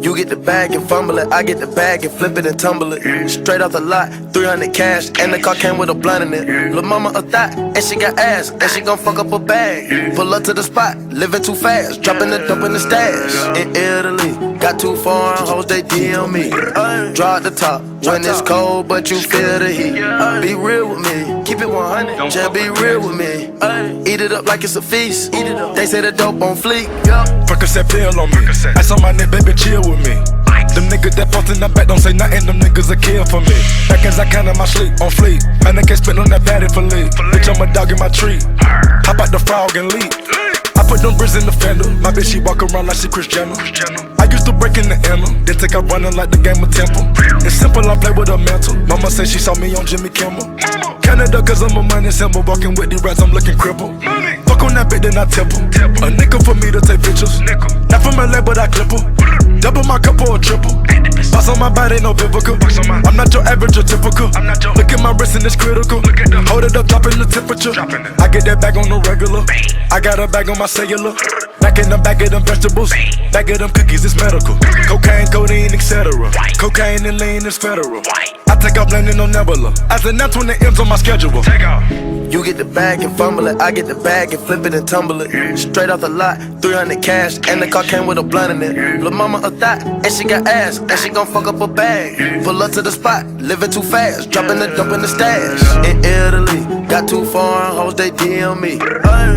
You get the bag and fumble it, I get the bag and flip it and tumble it. Straight off the lot, 300 cash, and the car came with a blunt in it. Lil' mama a thot, and she got ass, and she gon' fuck up a bag. Pull up to the spot, living too fast, dropping the dope in the stash. In Italy, got too foreign hoes, they DM me. Draw at the top, when it's cold, but you feel the heat. Be real with me, keep it 100, just be real with me. Eat it up like it's a feast, they say the dope on fleek. Percocet pill on me, ice on my neck, baby, chill with me. Them niggas that post in the back don't say nothing, them niggas a kill for me. Back as I count on my sleep, on fleek. Man, I can't spit on that batty for leave. Bitch, I'm a dog in my tree. Hop out the frog and leap. I put them bricks in the fender. My bitch, she walk around like she Chris Jenner. I used to break in the inner, then take out running like the game of Temple. It's simple, I play with her mental. Mama said she saw me on Jimmy Kimmel. Canada, cause I'm a money symbol. Walking with these rats, I'm looking crippled. Fuck on that bitch, then I tip her. A nickel for me to take pictures. Not from LA, but I clip her. Double my cup or a triple. Box on my body, no biblical. I'm not your average or typical. Look at my wrist and it's critical. Hold it up, dropping the temperature. I get that bag on the regular. I got a bag on my cellular. Back in the bag of them vegetables. Back of them cookies, it's medical. Cocaine, codeine, etc. Cocaine and lean is federal. I take off landing on Nebula. As an that's when the M's on my schedule. Take off. You get the bag and fumble it, I get the bag and flip it and tumble it. Straight off the lot, 300 cash, and the car came with a blunt in it. Lil' mama a thot, and she got ass, and she gon' fuck up a bag. Pull up to the spot, living too fast, dropping the dope in the stash. In Italy, got too foreign hoes, they DM me.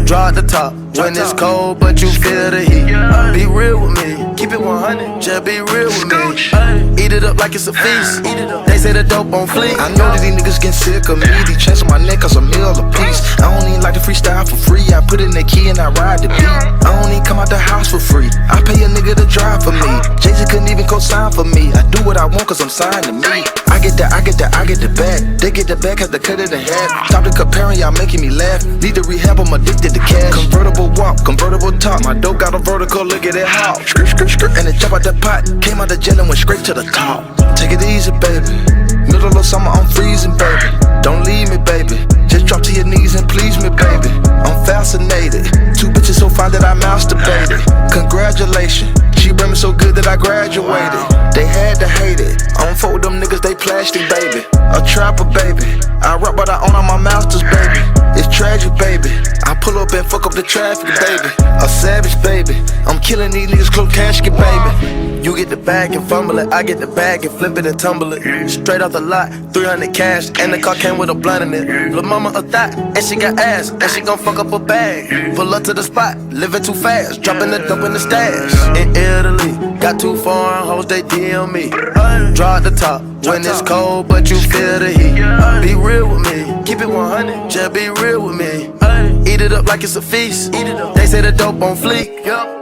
Draw at the top, when it's cold, but you feel the heat. Be real with me, keep it 100, just be real with me. Eat it up like it's a feast, they say the dope on fleek. I know that these niggas getting sick of me. These chains on my neck cause a meal a piece. I don't even like to freestyle for free. I put in the key and I ride the beat. I don't even come out the house for free. I pay a nigga to drive for me. Jay-Z couldn't even co-sign for me. I do what I want cause I'm signed to me. I get the bag. They get the bag, have to cut it in half. Stop the comparing, y'all making me laugh. Need to rehab, I'm addicted to cash. Convertible walk, convertible talk. My dope got a vertical, look at it how. And it jump out the pot. Came out the jail and went straight to the top. Take it easy, baby. Middle of summer, I'm freezing, baby. Don't leave me, baby. Just drop to your knees and please me, baby. I'm fascinated. Two bitches so fine that I masturbated. Congratulations. She bring me so good that I graduated. They had to hate it. I don't fuck with them niggas, they plastic, baby. A trapper, baby. I rap, but I own all my masters, baby. It's tragic, baby. I pull up and fuck up the traffic, baby. A savage, baby. I'm killing these niggas, close casket, baby. You get the bag and fumble it, I get the bag and flip it and tumble it. Straight off the lot, 300 cash, and the car came with a blunt in it. Lil' mama a thot, and she got ass, and she gon' fuck up a bag. Pull up to the spot, living too fast, dropping the dope in the stash. In Italy, got too foreign hoes, they DM me. Draw at the top, when it's cold, but you feel the heat. Be real with me, keep it 100, just be real with me. Eat it up like it's a feast, they say the dope on fleek.